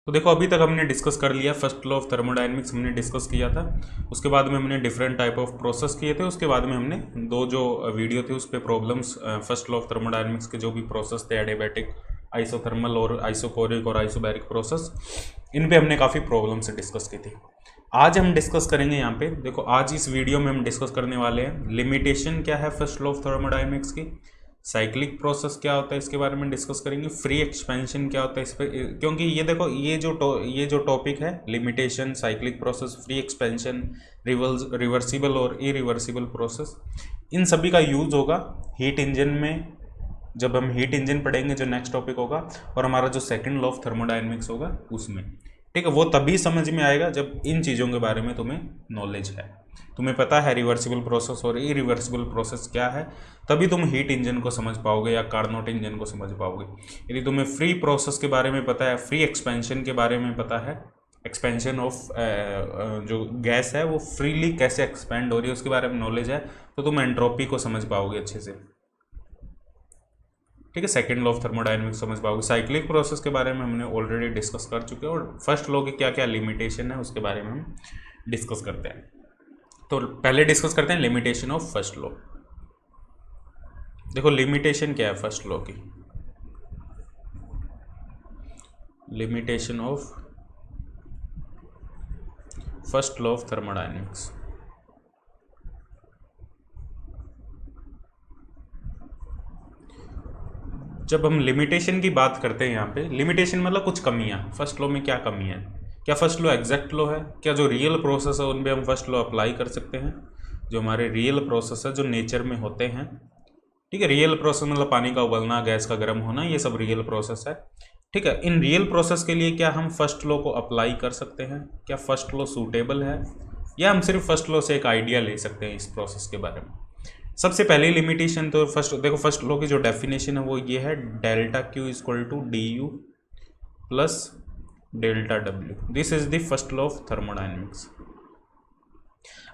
तो देखो अभी तक हमने डिस्कस कर लिया फर्स्ट लॉ ऑफ थर्मोडायनेमिक्स हमने डिस्कस किया था। उसके बाद में हमने डिफरेंट टाइप ऑफ प्रोसेस किए थे। उसके बाद में हमने दो जो वीडियो थे उस पर problems first law of thermodynamics के जो भी प्रोसेस थे एडियाबैटिक, आइसोथर्मल और आइसोकोरिक और आइसोबैरिक प्रोसेस, इन पे हमने काफ़ी प्रॉब्लम्स डिस्कस की थी। आज हम डिस्कस करेंगे यहाँ पे, देखो आज इस वीडियो में हम डिस्कस करने वाले हैं लिमिटेशन क्या है फर्स्ट लॉ ऑफ थर्मोडायनेमिक्स की, साइक्लिक प्रोसेस क्या होता है इसके बारे में डिस्कस करेंगे, फ्री एक्सपेंशन क्या होता है इस पर, क्योंकि ये देखो ये जो टॉपिक है limitation, cyclic process, free expansion, reversible और इरिवर्सिबल प्रोसेस, इन सभी का यूज होगा हीट इंजन में। जब हम हीट इंजन पढ़ेंगे जो नेक्स्ट टॉपिक होगा, और हमारा जो सेकंड लॉ ऑफ थर्मोडायनेमिक्स होगा उसमें, ठीक है, वो तभी समझ में आएगा जब इन चीज़ों के बारे में तुम्हें नॉलेज है, तुम्हें पता है रिवर्सिबल प्रोसेस और इरिवर्सिबल प्रोसेस क्या है, तभी तुम हीट इंजन को समझ पाओगे या कार्नोट इंजन को समझ पाओगे। यदि तुम्हें फ्री प्रोसेस के बारे में पता है, फ्री एक्सपेंशन के बारे में पता है, एक्सपेंशन ऑफ जो गैस है वो फ्रीली कैसे एक्सपेंड हो रही है उसके बारे में नॉलेज है, तो तुम एंट्रोपी को समझ पाओगे अच्छे से, ठीक है, सेकंड लॉ ऑफ थर्मोडायनेमिक्स समझ पाओगे। साइक्लिक प्रोसेस के बारे में हमने ऑलरेडी डिस्कस कर चुके हैं, और फर्स्ट लॉ की क्या क्या लिमिटेशन है उसके बारे में हम डिस्कस करते हैं। तो पहले डिस्कस करते हैं लिमिटेशन ऑफ फर्स्ट लॉ। देखो लिमिटेशन क्या है फर्स्ट लॉ की, limitation of first law of thermodynamics. जब हम लिमिटेशन की बात करते हैं यहाँ पे, लिमिटेशन मतलब कुछ कमियाँ, फर्स्ट लॉ में क्या कमी है, क्या फर्स्ट लॉ एग्जैक्ट लॉ है, क्या जो रियल प्रोसेस है उन पर हम फर्स्ट लॉ अप्लाई कर सकते हैं, जो हमारे रियल प्रोसेस है जो नेचर में होते हैं, ठीक है, रियल प्रोसेस मतलब पानी का उबलना, गैस का गर्म होना, ये सब रियल प्रोसेस है, ठीक है। इन रियल प्रोसेस के लिए क्या हम फर्स्ट लॉ को अप्लाई कर सकते हैं, क्या फर्स्ट लॉ सूटेबल है, या हम सिर्फ फर्स्ट लॉ से एक आइडिया ले सकते हैं इस प्रोसेस के बारे में। सबसे पहली लिमिटेशन तो फर्स्ट लॉ की जो डेफिनेशन है वो ये है, delta Q equal to D U plus delta W, this is the first law of thermodynamics.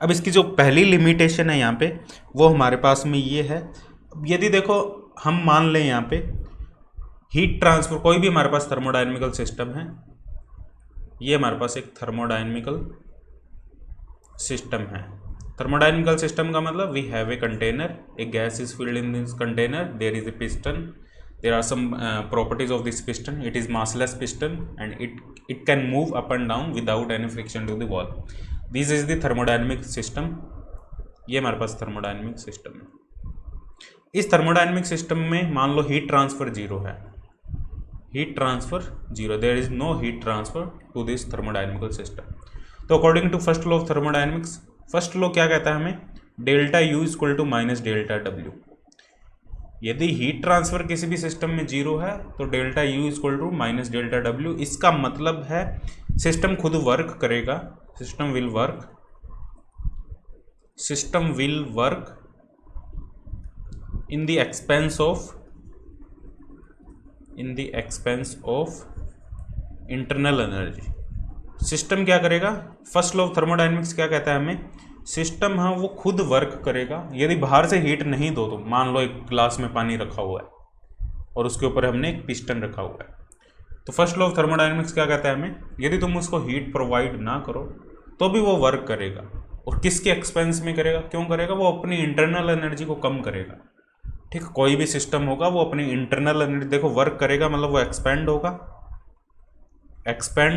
अब इसकी जो पहली लिमिटेशन है यहाँ पे वो हमारे पास में ये है, यदि देखो हम मान लें यहाँ पे हीट ट्रांसफर, कोई भी हमारे पास थर्मोडायनेमिकल सिस्टम है, ये हमारे पास एक थर्मोडायनेमिकल सिस्टम है। थर्मोडायनेमिकल सिस्टम का मतलब we have a container, a gas is filled in this container, there is a piston, there are some properties of this piston, it is massless piston and it can move up and down without any friction to the wall, this is the thermodynamic system। ये हमारे पास thermodynamic system है। इस thermodynamic system में मान लो heat transfer zero है, heat transfer zero, there is no heat transfer to this thermodynamical system. तो according to first law of thermodynamics, first law क्या कहता है हमें, delta U equal to minus delta W. यदि हीट ट्रांसफर किसी भी system में जीरो है तो delta U equal to minus delta W, इसका मतलब है सिस्टम खुद वर्क करेगा, system will work in the expense of internal energy. System क्या करेगा, फर्स्ट लॉ ऑफ थर्मोडायनेमिक्स क्या कहता है हमें, सिस्टम हाँ वो खुद वर्क करेगा। यदि बाहर से हीट नहीं दो, तो मान लो एक ग्लास में पानी रखा हुआ है और उसके ऊपर हमने एक पिस्टन रखा हुआ है, तो फर्स्ट लॉ ऑफ थर्मोडायनेमिक्स क्या कहता है हमें, यदि तुम उसको हीट प्रोवाइड ना करो तो भी वो वर्क करेगा, और किसके एक्सपेंस में करेगा, क्यों करेगा, वो अपनी इंटरनल एनर्जी को कम करेगा, ठीक, कोई भी सिस्टम होगा वो अपनी इंटरनल एनर्जी, देखो वर्क करेगा मतलब वो एक्सपेंड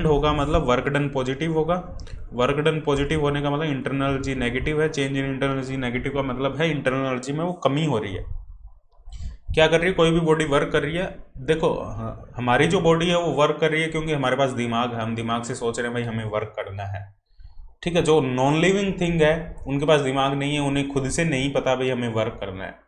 होगा मतलब वर्क डन पॉजिटिव होगा, वर्क डन पॉजिटिव होने का मतलब इंटरनल एनर्जी नेगेटिव है, change in internal energy negative का मतलब है इंटरनल एनर्जी में वो कमी हो रही है। क्या कर रही है, कोई भी बॉडी वर्क कर रही है, देखो हमारी जो बॉडी है वो वर्क कर रही है क्योंकि हमारे पास दिमाग है, हम दिमाग से सोच रहे हैं भाई हमें वर्क करना है, ठीक है। जो नॉन लिविंग थिंग है उनके पास दिमाग नहीं है, उन्हें खुद से नहीं पता भाई हमें वर्क करना है,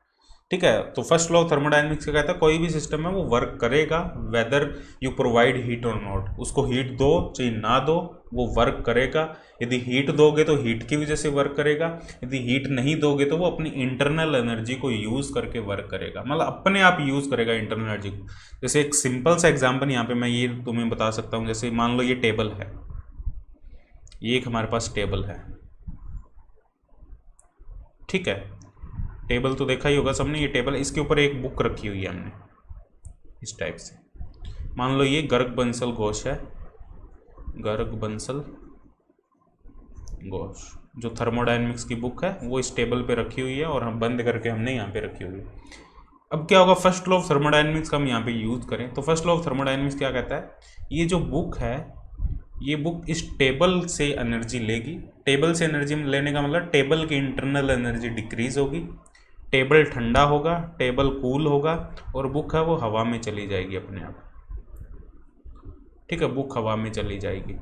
ठीक है। तो फर्स्ट लॉ ऑफ थर्मोडायनेमिक्स क्या कहता है, कोई भी सिस्टम है वो वर्क करेगा वेदर यू प्रोवाइड हीट और नॉट, उसको हीट दो चाहे ना दो वो वर्क करेगा। यदि हीट दोगे तो हीट की वजह से वर्क करेगा, यदि हीट नहीं दोगे तो वो अपनी इंटरनल एनर्जी को यूज़ करके वर्क करेगा, मतलब अपने आप यूज़ करेगा इंटरनल एनर्जी को। जैसे एक सिंपल सा एग्जाम्पल यहाँ पे मैं ये तुम्हें बता सकता हूँ, जैसे मान लो ये टेबल है, ये एक हमारे पास टेबल है, ठीक है, टेबल तो देखा ही होगा सबने, ये टेबल, इसके ऊपर एक बुक रखी हुई है हमने इस टाइप से, मान लो ये गर्ग बंसल घोष है, गर्ग बंसल घोष, जो थर्मोडायनेमिक्स की बुक है वो इस टेबल पे रखी हुई है और हम बंद करके हमने यहाँ पे रखी हुई है। अब क्या होगा, फर्स्ट लॉ ऑफ थर्मोडायनेमिक्स का हम यहाँ पे यूज़ करें तो फर्स्ट लॉ ऑफ थर्मोडायनेमिक्स क्या कहता है, ये जो बुक है ये बुक इस टेबल से एनर्जी लेगी। टेबल से एनर्जी लेने का मतलब टेबल की इंटरनल एनर्जी डिक्रीज होगी, टेबल ठंडा होगा, टेबल कूल होगा और बुक है वो हवा में चली जाएगी अपने आप। ठीक है, बुक हवा में चली जाएगी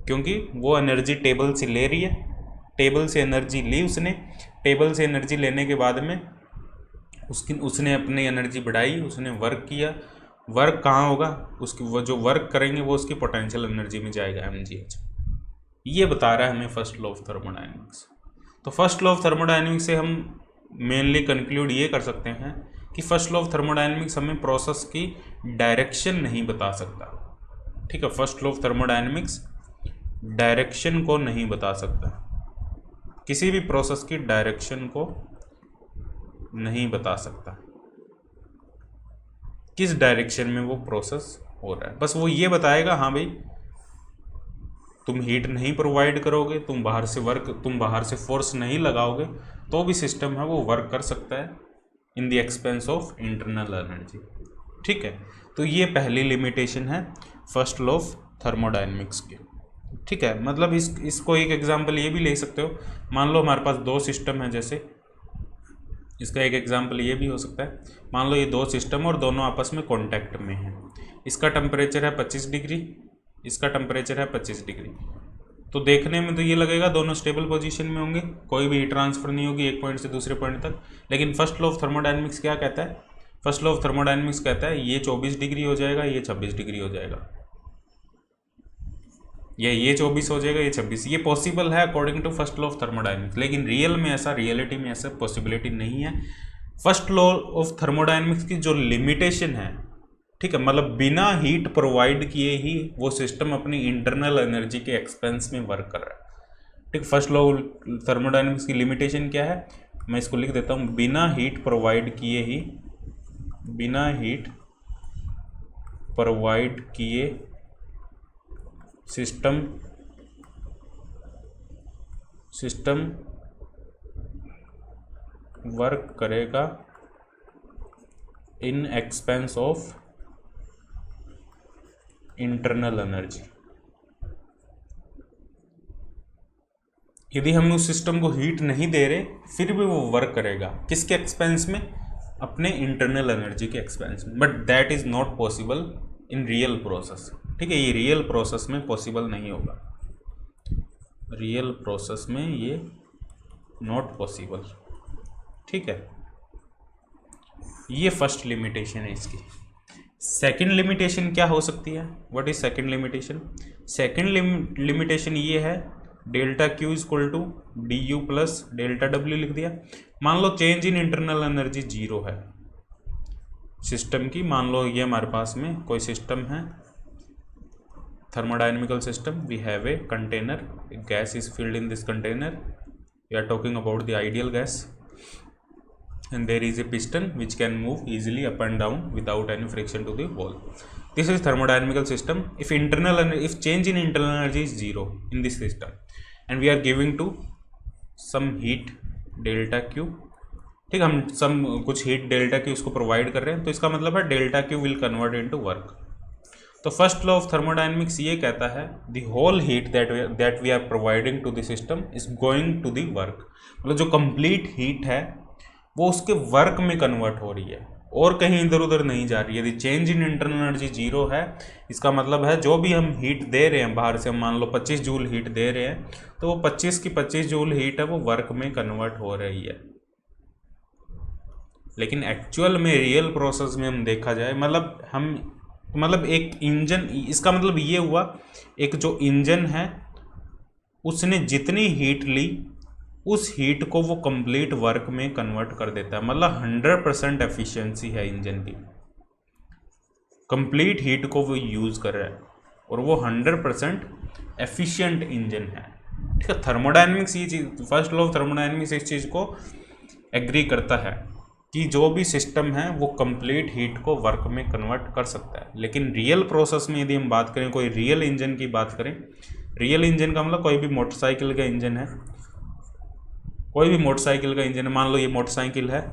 क्योंकि वो एनर्जी टेबल से ले रही है। टेबल से एनर्जी ली उसने, टेबल से एनर्जी लेने के बाद में उसने अपनी एनर्जी बढ़ाई, उसने वर्क किया। वर्क कहाँ होगा, उसकी वो जो वर्क करेंगे वो उसकी पोटेंशियल एनर्जी में जाएगा, mgh। ये बता रहा है हमें फर्स्ट लॉ ऑफ थर्मोडायनेमिक्स। तो फर्स्ट लॉ ऑफ थर्मोडायनेमिक्स से हम मेनली कंक्लूड ये कर सकते हैं कि फर्स्ट लॉ ऑफ थर्मोडायनेमिक्स हमें प्रोसेस की डायरेक्शन नहीं बता सकता। ठीक है, first law of thermodynamics direction को नहीं बता सकता, किसी भी प्रोसेस की डायरेक्शन को नहीं बता सकता, किस डायरेक्शन में वो प्रोसेस हो रहा है। बस वो ये बताएगा हाँ भाई तुम हीट नहीं प्रोवाइड करोगे, तुम बाहर से फोर्स नहीं लगाओगे तो भी सिस्टम है वो वर्क कर सकता है in the expense of internal energy. ठीक है, तो ये पहली लिमिटेशन है फर्स्ट लॉ ऑफ थर्मोडायनेमिक्स की। ठीक है, मतलब इसको एक एग्जांपल ये भी ले सकते हो, मान लो हमारे पास दो सिस्टम है, जैसे इसका एक एग्जांपल ये भी हो सकता है, मान लो ये दो सिस्टम और दोनों आपस में कांटेक्ट में हैं। इसका टेम्परेचर है 25 डिग्री, इसका टेम्परेचर है 25 डिग्री। तो देखने में तो ये लगेगा दोनों स्टेबल पोजीशन में होंगे, कोई भी हीट ट्रांसफर नहीं होगी एक पॉइंट से दूसरे पॉइंट तक। लेकिन फर्स्ट लॉ ऑफ थर्मोडायनेमिक्स क्या कहता है, फर्स्ट लॉ ऑफ थर्मोडायनेमिक्स कहता है ये 24 डिग्री हो जाएगा, ये 26 डिग्री हो जाएगा, ये 24 हो जाएगा, ये 26। ये पॉसिबल है according to first law of thermodynamics, लेकिन रियलिटी में ऐसा पॉसिबिलिटी नहीं है। फर्स्ट लॉ ऑफ थर्मोडायनेमिक्स की जो लिमिटेशन है, ठीक है, मतलब बिना हीट प्रोवाइड किए ही वो सिस्टम अपनी इंटरनल एनर्जी के एक्सपेंस में वर्क कर रहा है। ठीक, फर्स्ट लॉ थर्मोडायनेमिक्स की लिमिटेशन क्या है, मैं इसको लिख देता हूँ, बिना हीट प्रोवाइड किए सिस्टम वर्क करेगा इन एक्सपेंस ऑफ इंटरनल एनर्जी। यदि हम उस सिस्टम को हीट नहीं दे रहे फिर भी वो वर्क करेगा, किसके एक्सपेंस में, अपने इंटरनल एनर्जी के एक्सपेंस में। But that is not possible in real process. ठीक है, ये रियल प्रोसेस में पॉसिबल नहीं होगा, रियल प्रोसेस में ये नॉट पॉसिबल। ठीक है, ये फर्स्ट लिमिटेशन है इसकी। सेकंड लिमिटेशन क्या हो सकती है, what is second limitation? Second limitation ये है delta Q equal to D U plus delta W लिख दिया। मान लो चेंज इन इंटरनल एनर्जी 0 है सिस्टम की। मान लो ये हमारे पास में कोई सिस्टम है, thermodynamical system, we have a container, a gas is filled in this container, we are talking about the ideal gas, and there is a piston which can move easily up and down without any friction to the wall. This is thermodynamical system. If change in internal energy is 0 in this system and we are giving to some heat delta Q, ठीक, हम कुछ heat delta Q उसको provide कर रहे हैं, तो इसका मतलब है delta Q will convert into work. तो फर्स्ट लॉ ऑफ थर्मोडायनेमिक्स ये कहता है the whole heat that we are providing to the system is going to the work. मतलब जो कंप्लीट हीट है वो उसके वर्क में कन्वर्ट हो रही है और कहीं इधर उधर नहीं जा रही है। यदि चेंज इन इंटरनल एनर्जी 0 है, इसका मतलब है जो भी हम हीट दे रहे हैं बाहर से, हम मान लो 25 जूल हीट दे रहे हैं, तो वो 25 की 25 जूल हीट है वो वर्क में कन्वर्ट हो रही है। लेकिन एक्चुअल में रियल प्रोसेस में हम देखा जाए, मतलब एक इंजन, इसका मतलब ये हुआ एक जो इंजन है उसने जितनी हीट ली उस हीट को वो कंप्लीट वर्क में कन्वर्ट कर देता है। मतलब 100% एफिशिएंसी है इंजन की, कंप्लीट हीट को वो यूज़ कर रहा है और वो 100% एफिशिएंट इंजन है। ठीक है, थर्मोडायनेमिक्स ये चीज़, फर्स्ट लॉ ऑफ थर्मोडायनेमिक्स इस चीज़ को एग्री करता है कि जो भी सिस्टम है वो कंप्लीट हीट को वर्क में कन्वर्ट कर सकता है। लेकिन रियल प्रोसेस में यदि हम बात करें, कोई रियल इंजन की बात करें, रियल इंजन का मतलब कोई भी मोटरसाइकिल का इंजन है, कोई भी मोटरसाइकिल का इंजन है, मान लो ये मोटरसाइकिल है,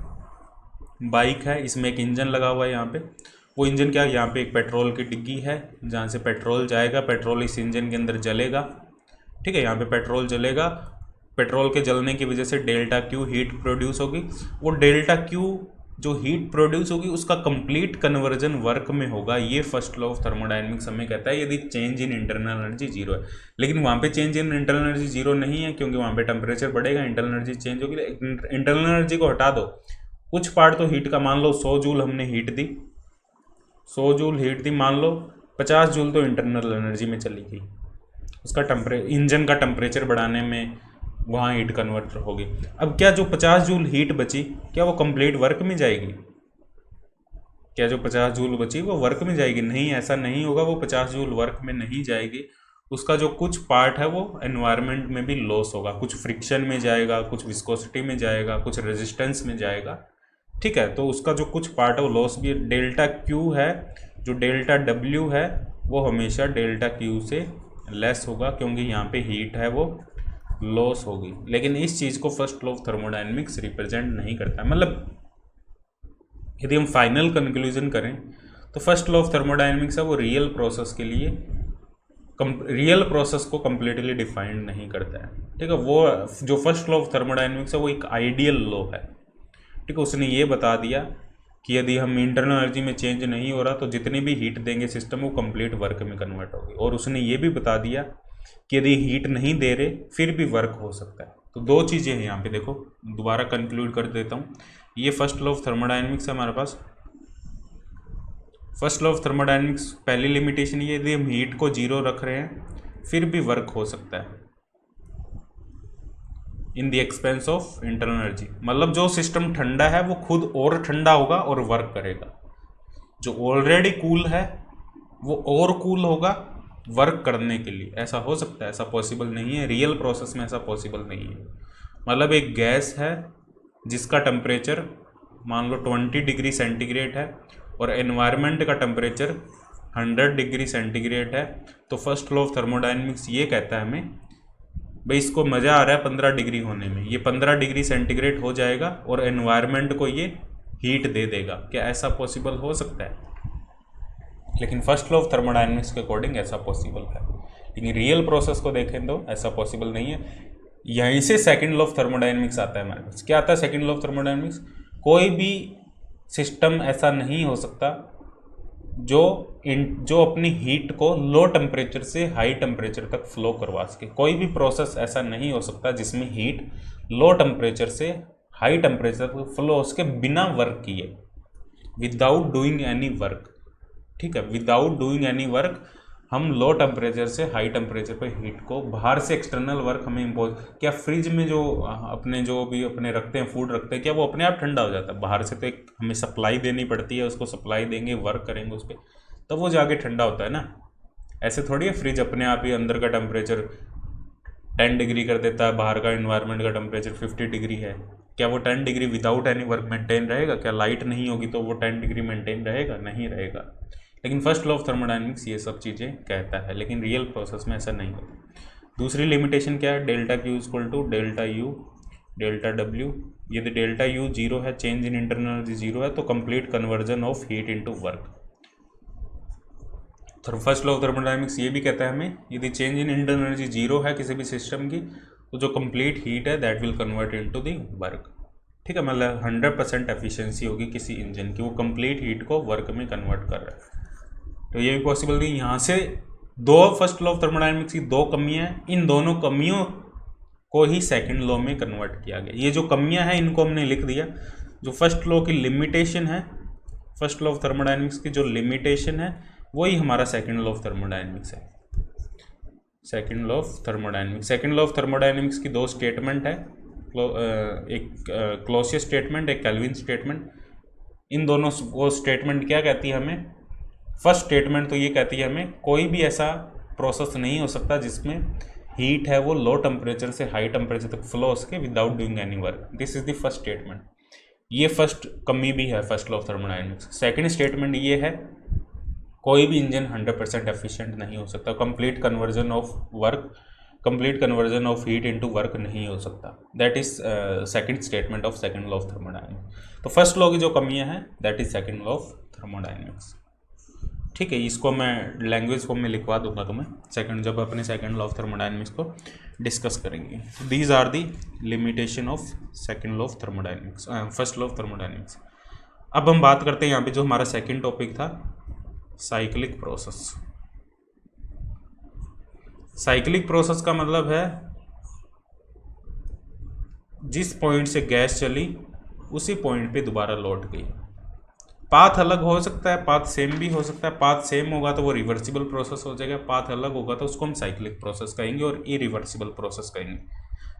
बाइक है, इसमें एक इंजन लगा हुआ है यहाँ पे। वो इंजन क्या है, यहाँ पे एक पेट्रोल की डिग्गी है जहाँ से पेट्रोल जाएगा, पेट्रोल इस इंजन के अंदर जलेगा, ठीक है, यहाँ पे पेट्रोल जलेगा, पेट्रोल के जलने की वजह से डेल्टा क्यू हीट प्रोड्यूस होगी। वो डेल्टा क्यू जो हीट प्रोड्यूस होगी उसका कंप्लीट कन्वर्जन वर्क में होगा। ये फर्स्ट लॉ ऑफ थर्मोडायनेमिक्स हमें कहता है यदि change in internal energy zero है। लेकिन वहाँ पे change in internal energy zero नहीं है, क्योंकि वहाँ पे टेम्परेचर बढ़ेगा, इंटरनल एनर्जी चेंज होगी। इंटरनल एनर्जी को हटा दो, कुछ पार्ट तो हीट का, मान लो 100 जूल हमने हीट दी, 100 जूल हीट दी, मान लो 50 जूल तो इंटरनल एनर्जी में चली गई, उसका इंजन का टेम्परेचर बढ़ाने में वहाँ हीट कन्वर्ट होगी। अब क्या जो 50 जूल हीट बची, क्या वो कंप्लीट वर्क में जाएगी? क्या जो 50 जूल बची वो वर्क में जाएगी? नहीं, ऐसा नहीं होगा। वो 50 जूल वर्क में नहीं जाएगी। उसका जो कुछ पार्ट है वो एनवायरनमेंट में भी लॉस होगा, कुछ फ्रिक्शन में जाएगा, कुछ विस्कोसिटी में जाएगा, कुछ रेजिस्टेंस में जाएगा, ठीक है। तो उसका जो कुछ पार्ट है वो लॉस भी। डेल्टा क्यू है, जो डेल्टा डब्ल्यू है वो हमेशा डेल्टा क्यू से लेस होगा, क्योंकि यहाँ पे हीट है वो लॉस होगी। लेकिन इस चीज़ को first law of thermodynamics represent नहीं करता है। मतलब यदि हम फाइनल कंक्लूजन करें तो फर्स्ट लॉ ऑफ थर्मोडायनेमिक्स है वो रियल प्रोसेस के लिए, रियल प्रोसेस को कम्प्लीटली डिफाइंड नहीं करता है, ठीक है। वो जो फर्स्ट लॉ ऑफ थर्मोडायनेमिक्स है वो एक आइडियल लॉ है, ठीक है। उसने ये बता दिया कि यदि हम इंटरनल एनर्जी में चेंज नहीं हो रहा तो जितनी भी हीट देंगे सिस्टम वो कंप्लीट वर्क में कन्वर्ट होगी। और उसने ये भी बता दिया कि यदि हीट नहीं दे रहे फिर भी वर्क हो सकता है। तो दो चीज़ें हैं यहाँ पे, देखो दोबारा कंक्लूड कर देता हूँ। ये फर्स्ट लॉ ऑफ थर्मोडायनेमिक्स है हमारे पास। फर्स्ट लॉ ऑफ थर्मोडायनेमिक्स पहली लिमिटेशन ये, यदि हम हीट को जीरो रख रहे हैं फिर भी वर्क हो सकता है in the expense of internal energy. मतलब जो सिस्टम ठंडा है वो खुद और ठंडा होगा और वर्क करेगा, जो ऑलरेडी कूल है वो और कूल होगा वर्क करने के लिए। ऐसा हो सकता है? ऐसा पॉसिबल नहीं है, रियल प्रोसेस में ऐसा पॉसिबल नहीं है। मतलब एक गैस है जिसका टेम्परेचर मान लो 20 डिग्री सेंटीग्रेड है और एनवायरनमेंट का टेम्परेचर 100 डिग्री सेंटीग्रेड है, तो फर्स्ट लॉ ऑफ थर्मोडायनेमिक्स ये कहता है हमें भाई इसको मज़ा आ रहा है 15 डिग्री होने में, ये 15 डिग्री सेंटीग्रेड हो जाएगा और एनवायरनमेंट को ये हीट दे देगा। क्या ऐसा पॉसिबल हो सकता है? लेकिन फर्स्ट लॉ ऑफ थर्मोडायनेमिक्स के अकॉर्डिंग ऐसा पॉसिबल है। लेकिन रियल प्रोसेस को देखें तो ऐसा पॉसिबल नहीं है। यहीं से सेकंड लॉ ऑफ थर्मोडायनेमिक्स आता है हमारे पास। क्या आता है सेकंड लॉ ऑफ थर्मोडायनेमिक्स? कोई भी सिस्टम ऐसा नहीं हो सकता जो अपनी हीट को लो टेम्परेचर से हाई टेम्परेचर तक फ्लो करवा सके। कोई भी प्रोसेस ऐसा नहीं हो सकता जिसमें हीट लो टेम्परेचर से हाई टेम्परेचर तक फ्लो हो सके बिना वर्क किए, विदाउट डूइंग एनी वर्क, ठीक है। विदाउट डूइंग एनी वर्क हम लो टेम्परेचर से हाई टेम्परेचर पर हीट को, बाहर से एक्सटर्नल वर्क हमें इम्पोज। क्या फ्रिज में जो अपने रखते हैं, फूड रखते हैं, क्या वो अपने आप ठंडा हो जाता है? बाहर से तो एक हमें सप्लाई देनी पड़ती है, उसको सप्लाई देंगे, वर्क करेंगे उस पर, तब वो जाके ठंडा होता है ना। ऐसे थोड़ी है फ्रिज अपने आप ही अंदर का टेम्परेचर 10 डिग्री कर देता है, बाहर का इन्वायरमेंट का टेम्परेचर 50 डिग्री है। क्या वो 10 degree without any work maintain रहेगा? क्या लाइट नहीं होगी तो वो 10 डिग्री मेंटेन रहेगा? नहीं रहेगा। लेकिन फर्स्ट लॉ ऑफ थर्मोडायनेमिक्स ये सब चीज़ें कहता है, लेकिन रियल प्रोसेस में ऐसा नहीं होता। दूसरी लिमिटेशन क्या है? Delta Q equal to delta U delta W. यदि डेल्टा यू जीरो है, change in internal energy zero है, तो complete conversion of heat into work. First law of thermodynamics ये भी कहता है हमें यदि change in internal energy zero है किसी भी सिस्टम की, तो जो कंप्लीट हीट है that will convert into the work, ठीक है। मतलब 100% एफिशिएंसी होगी किसी इंजन की, वो कंप्लीट हीट को वर्क में कन्वर्ट कर रहा है। तो ये भी पॉसिबल नहीं। यहाँ से दो फर्स्ट लॉ ऑफ थर्मोडायनेमिक्स की दो कमियाँ हैं, इन दोनों कमियों को ही सेकंड लॉ में कन्वर्ट किया गया। ये जो कमियाँ हैं इनको हमने लिख दिया। जो फर्स्ट लॉ की लिमिटेशन है, फर्स्ट लॉ ऑफ थर्मोडायनेमिक्स की जो लिमिटेशन है वही हमारा सेकंड लॉ ऑफ थर्मोडायनेमिक्स है। Second law of thermodynamics, second law of thermodynamics की दो स्टेटमेंट है, एक क्लॉसियस स्टेटमेंट, एक केल्विन स्टेटमेंट। इन दोनों वो स्टेटमेंट क्या कहती है हमें? फर्स्ट स्टेटमेंट तो ये कहती है हमें कोई भी ऐसा प्रोसेस नहीं हो सकता जिसमें हीट है वो लो टेम्परेचर से हाई टेम्परेचर तक फ्लो हो सके without doing any work. This is the first statement. ये फर्स्ट कमी भी है first law of thermodynamics. Second statement ये है, कोई भी इंजन 100% एफिशिएंट नहीं हो सकता, complete conversion of heat into work नहीं हो सकता। That is second statement of second law of thermodynamics. तो फर्स्ट लॉ की जो कमियां हैं that is second law of thermodynamics. ठीक है, इसको मैं लैंग्वेज फॉर्म में लिखवा दूंगा तुम्हें सेकंड, जब अपने सेकंड लॉ ऑफ थर्मोडायनेमिक्स को डिस्कस करेंगे। These are the limitation of second law of thermodynamics, first law of thermodynamics. अब हम बात करते हैं यहाँ पे जो हमारा सेकंड टॉपिक था, साइक्लिक प्रोसेस। साइक्लिक प्रोसेस का मतलब है जिस पॉइंट से गैस चली उसी पॉइंट पे दोबारा लौट गई। पाथ अलग हो सकता है, पाथ सेम भी हो सकता है। पाथ सेम होगा तो वो रिवर्सिबल प्रोसेस हो जाएगा, पाथ अलग होगा तो उसको हम साइक्लिक प्रोसेस कहेंगे और इरिवर्सिबल प्रोसेस कहेंगे।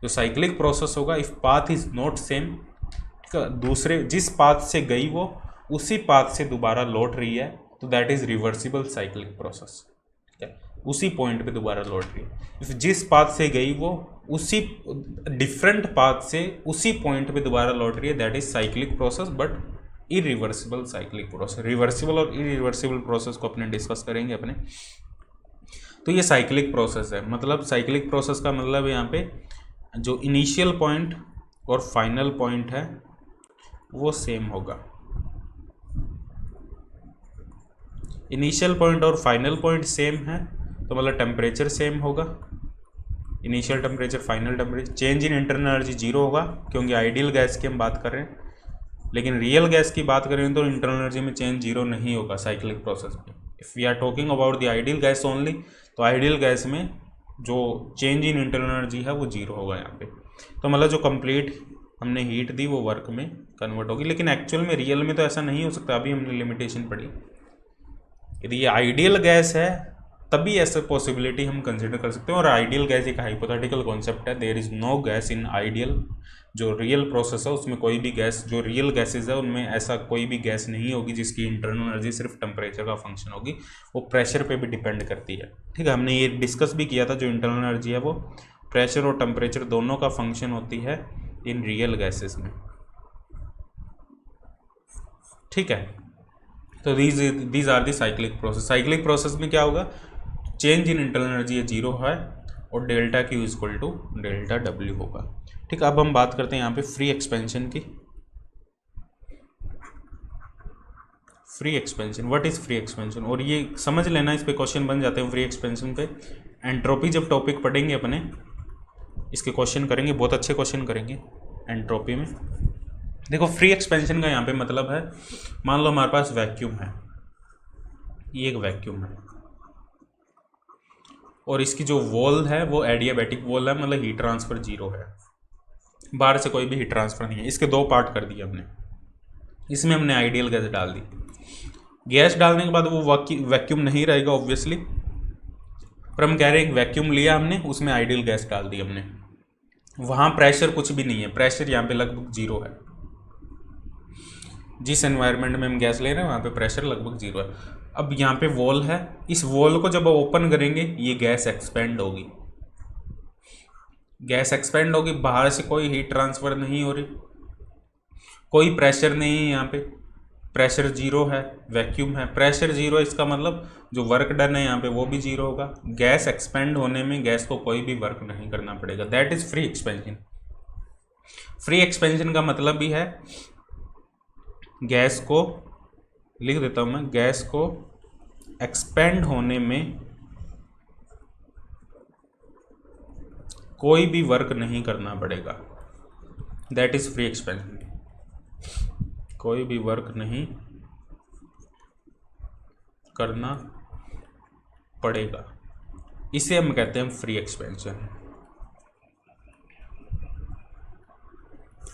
जो साइक्लिक प्रोसेस होगा, if path is not same, ठीक है, दूसरे जिस पाथ से गई वो उसी पाथ से दोबारा लौट रही है, तो that is reversible cyclic process. ठीक है, उसी पॉइंट पे दोबारा लौट रही है। इफ जिस पाथ से गई वो उसी डिफरेंट पाथ से उसी पॉइंट पे दोबारा लौट रही है, that is cyclic process but irreversible cyclic process. Reversible और इरिवर्सिबल प्रोसेस को अपने डिस्कस करेंगे अपने। तो ये साइक्लिक प्रोसेस है, मतलब साइक्लिक प्रोसेस का मतलब यहाँ पे जो इनिशियल पॉइंट और फाइनल पॉइंट है वो सेम होगा। इनिशियल पॉइंट और फाइनल पॉइंट सेम है तो मतलब टेम्परेचर सेम होगा, initial temperature final temperature. Change in internal energy zero होगा क्योंकि आइडियल गैस की हम बात कर रहे हैं, लेकिन रियल गैस की बात करें तो इंटरनल एनर्जी में चेंज जीरो नहीं होगा साइक्लिक प्रोसेस में। If we are talking about the ideal gas only, तो आइडियल गैस में जो चेंज इन इंटरनल एनर्जी है वो जीरो होगा यहाँ पे। तो मतलब जो कंप्लीट हमने हीट दी वो वर्क में कन्वर्ट होगी, लेकिन एक्चुअल में रियल में तो ऐसा नहीं हो सकता। अभी हमने लिमिटेशन पढ़ी, यदि ये आइडियल गैस है तभी ऐसे पॉसिबिलिटी हम कंसिडर कर सकते हैं। और आइडियल गैस एक हाइपोथेटिकल कॉन्सेप्ट है, there is no gas in ideal. जो रियल प्रोसेस है उसमें कोई भी गैस, जो रियल गैसेज है उनमें ऐसा कोई भी गैस नहीं होगी जिसकी इंटरनल एनर्जी सिर्फ टेम्परेचर का फंक्शन होगी, वो प्रेशर पे भी डिपेंड करती है। ठीक है, हमने ये डिस्कस भी किया था, जो इंटरनल एनर्जी है वो प्रेशर और टेम्परेचर दोनों का फंक्शन होती है इन रियल गैसेज में। ठीक है, तो these are the cyclic process. Cyclic process में क्या होगा, change in internal energy zero है और delta Q equal to delta W होगा। ठीक, अब हम बात करते हैं यहाँ पे फ्री एक्सपेंशन की। Free expansion, what is free expansion, और ये समझ लेना, इस पे क्वेश्चन बन जाते हैं फ्री एक्सपेंशन पे। एंट्रोपी जब टॉपिक पढ़ेंगे अपने, इसके क्वेश्चन करेंगे, बहुत अच्छे क्वेश्चन करेंगे एंट्रोपी में। देखो फ्री एक्सपेंशन का यहाँ पे मतलब है, मान लो हमारे पास वैक्यूम है, ये एक वैक्यूम है और इसकी जो वॉल है वो एडियाबैटिक वॉल है, मतलब हीट ट्रांसफर जीरो है, बाहर से कोई भी हीट ट्रांसफर नहीं है। इसके दो पार्ट कर दिए हमने, इसमें हमने आइडियल गैस डाल दी। गैस डालने के बाद वो वैक्यूम नहीं रहेगा ऑब्वियसली, पर हम कह रहे हैं वैक्यूम लिया हमने, उसमें आइडियल गैस डाल दी हमने, वहाँ प्रेशर कुछ भी नहीं है, प्रेशर यहाँ पे लगभग जीरो है। जिस एनवायरनमेंट में हम गैस ले रहे हैं वहाँ पे प्रेशर लगभग जीरो है। अब यहाँ पे वॉल है, इस वॉल को जब ओपन करेंगे ये गैस एक्सपेंड होगी, गैस एक्सपेंड होगी, बाहर से कोई हीट ट्रांसफर नहीं हो रही, कोई प्रेशर नहीं है, यहाँ पे प्रेशर जीरो है, वैक्यूम है, प्रेशर जीरो, इसका मतलब जो वर्क डन है यहाँ पे वो भी जीरो होगा। गैस एक्सपेंड होने में गैस को कोई भी वर्क नहीं करना पड़ेगा, that is free expansion. Free expansion का मतलब भी है गैस को, लिख देता हूँ मैं, गैस को एक्सपेंड होने में कोई भी वर्क नहीं करना पड़ेगा, दैट इज फ्री एक्सपेंशन। कोई भी वर्क नहीं करना पड़ेगा, इसे हम कहते हैं फ्री एक्सपेंशन।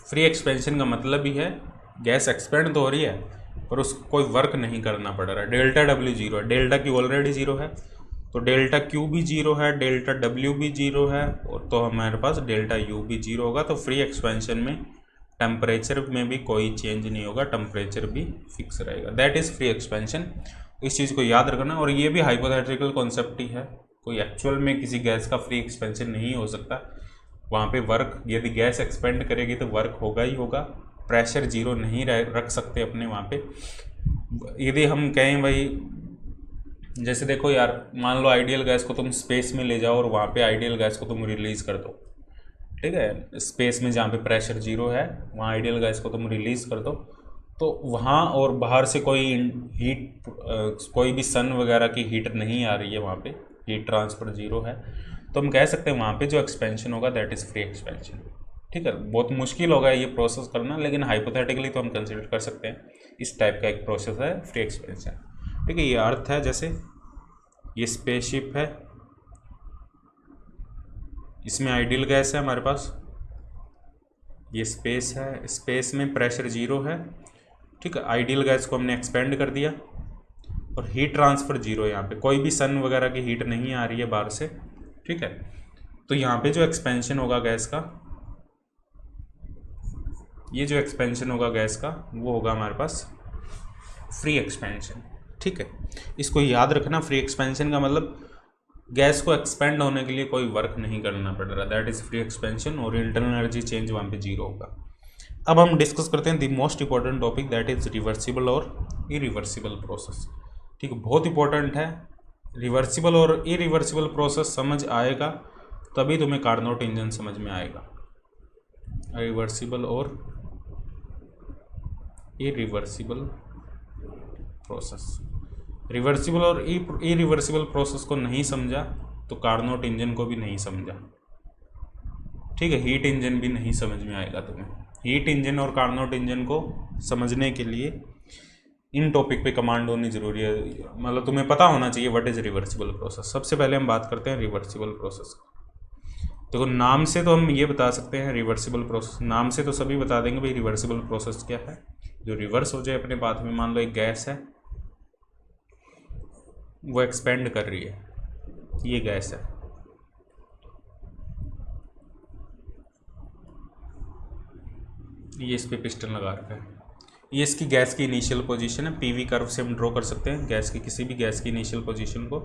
फ्री एक्सपेंशन का मतलब भी है गैस एक्सपेंड तो हो रही है पर उसको कोई वर्क नहीं करना पड़ रहा है। डेल्टा डब्ल्यू जीरो है, डेल्टा क्यू ऑलरेडी जीरो है, तो डेल्टा क्यू भी जीरो है, डेल्टा डब्ल्यू भी जीरो है, और तो हमारे पास डेल्टा यू भी जीरो होगा। तो फ्री एक्सपेंशन में टेम्परेचर में भी कोई चेंज नहीं होगा, टेम्परेचर भी फिक्स रहेगा, दैट इज़ फ्री एक्सपेंशन। इस चीज़ को याद रखना, और ये भी हाइपोथेटिकल कॉन्सेप्ट ही है, कोई एक्चुअल में किसी गैस का फ्री एक्सपेंशन नहीं हो सकता। वहाँ पे वर्क, यदि गैस एक्सपेंड करेगी तो वर्क होगा ही होगा, प्रेशर जीरो नहीं रख सकते अपने वहाँ पे। यदि हम कहें भाई, जैसे देखो यार, मान लो आइडियल गैस को तुम स्पेस में ले जाओ और वहाँ पे आइडियल गैस को तुम रिलीज़ कर दो, ठीक है, स्पेस में जहाँ पे प्रेशर जीरो है वहाँ आइडियल गैस को तुम रिलीज़ कर दो, तो वहाँ और बाहर से कोई हीट, कोई भी सन वगैरह की हीट नहीं आ रही है, वहाँ पे हीट ट्रांसफर जीरो है, तो हम कह सकते हैं वहाँ पे जो एक्सपेंशन होगा दैट इज़ फ्री एक्सपेंशन। ठीक है, बहुत मुश्किल होगा ये प्रोसेस करना, लेकिन हाइपोथेटिकली तो हम कंसिडर कर सकते हैं इस टाइप का एक प्रोसेस है फ्री एक्सपेंशन। ठीक है, ये अर्थ है, जैसे ये स्पेसशिप है, इसमें आइडियल गैस है हमारे पास, ये स्पेस है, स्पेस में प्रेशर जीरो है, ठीक है, आइडियल गैस को हमने एक्सपेंड कर दिया और हीट ट्रांसफ़र जीरो, यहाँ पे कोई भी सन वगैरह की हीट नहीं आ रही है बाहर से, ठीक है, तो यहाँ पे जो एक्सपेंशन होगा गैस का, ये जो एक्सपेंशन होगा गैस का वो होगा हमारे पास फ्री एक्सपेंशन। ठीक है, इसको याद रखना, फ्री एक्सपेंशन का मतलब गैस को एक्सपेंड होने के लिए कोई वर्क नहीं करना पड़ रहा, दैट इज़ फ्री एक्सपेंशन, और इंटरनल एनर्जी चेंज वहाँ पे जीरो होगा। अब हम डिस्कस करते हैं the most important topic, that is reversible और इरिवर्सिबल प्रोसेस। ठीक है, बहुत इंपॉर्टेंट है, रिवर्सिबल और इरिवर्सिबल प्रोसेस समझ आएगा तभी तुम्हें कार्नोट इंजन समझ में आएगा। रिवर्सिबल और इरिवर्सिबल प्रोसेस, रिवर्सिबल और इरिवर्सिबल प्रोसेस को नहीं समझा तो कार्नोट इंजन को भी नहीं समझा। ठीक है, हीट इंजन भी नहीं समझ में आएगा तुम्हें। हीट इंजन और कार्नोट इंजन को समझने के लिए इन टॉपिक पे कमांड होनी जरूरी है, मतलब तुम्हें पता होना चाहिए व्हाट इज़ रिवर्सिबल प्रोसेस। सबसे पहले हम बात करते हैं रिवर्सिबल प्रोसेस। देखो, नाम से तो हम ये बता सकते हैं रिवर्सिबल प्रोसेस, नाम से तो सभी बता देंगे भाई रिवर्सिबल प्रोसेस क्या है, जो रिवर्स हो जाए अपने पाथ में। मान लो एक गैस है, वो एक्सपेंड कर रही है, ये गैस है, ये इस पे पिस्टन लगा रखा है, ये इसकी गैस की इनिशियल पोजीशन है। पीवी कर्व से हम ड्रॉ कर सकते हैं गैस की, किसी भी गैस की इनिशियल पोजीशन को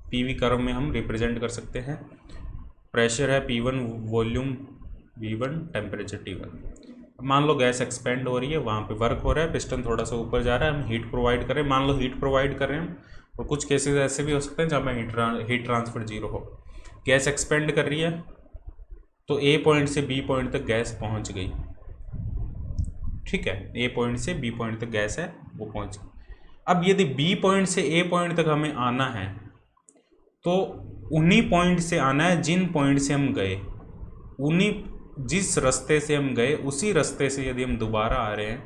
पीवी कर्व में हम रिप्रेजेंट कर सकते हैं। प्रेशर है P1, volume V1, temperature T1। मान लो गैस एक्सपेंड हो रही है, वहाँ पे वर्क हो रहा है, पिस्टन थोड़ा सा ऊपर जा रहा है, हम हीट प्रोवाइड करें, मान लो हीट प्रोवाइड कर रहे हैं, और कुछ केसेस ऐसे भी हो सकते हैं जहाँ पे हीट ट्रांसफर जीरो हो। गैस एक्सपेंड कर रही है तो A पॉइंट से B पॉइंट तक गैस पहुँच गई। ठीक है, A पॉइंट से B पॉइंट तक गैस है वो पहुँच गई। अब यदि B पॉइंट से A पॉइंट तक हमें आना है तो उन्हीं पॉइंट से आना है जिन पॉइंट से हम गए, उन्हीं जिस रास्ते से हम गए उसी रास्ते से यदि हम दोबारा आ रहे हैं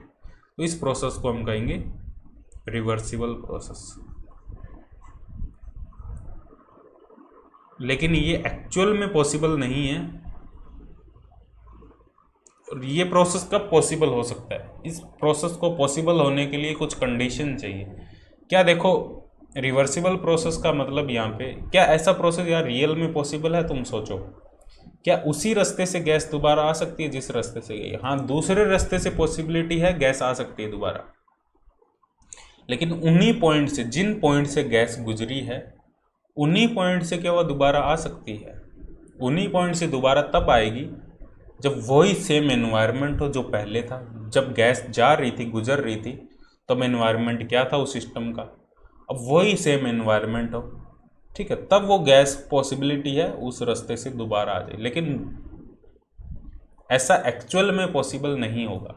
तो इस प्रोसेस को हम कहेंगे रिवर्सिबल प्रोसेस। लेकिन ये एक्चुअल में पॉसिबल नहीं है। और ये प्रोसेस कब पॉसिबल हो सकता है? इस प्रोसेस को पॉसिबल होने के लिए कुछ कंडीशन चाहिए। क्या देखो, रिवर्सिबल प्रोसेस का मतलब यहाँ पे, क्या ऐसा प्रोसेस यार रियल में पॉसिबल है? तुम सोचो, क्या उसी रास्ते से गैस दोबारा आ सकती है जिस रास्ते से गई? हाँ, दूसरे रास्ते से पॉसिबिलिटी है, गैस आ सकती है दोबारा, लेकिन उन्हीं पॉइंट से, जिन पॉइंट से गैस गुजरी है उन्हीं पॉइंट से क्या वह दोबारा आ सकती है? उन्हीं पॉइंट से दोबारा तब आएगी जब वही सेम एनवायरनमेंट हो जो पहले था। जब गैस जा रही थी, गुजर रही थी, तब एनवायरनमेंट क्या था उस सिस्टम का, अब वही सेम एनवायरनमेंट हो। ठीक है, तब वो गैस पॉसिबिलिटी है उस रास्ते से दोबारा आ जाए, लेकिन ऐसा एक्चुअल में पॉसिबल नहीं होगा।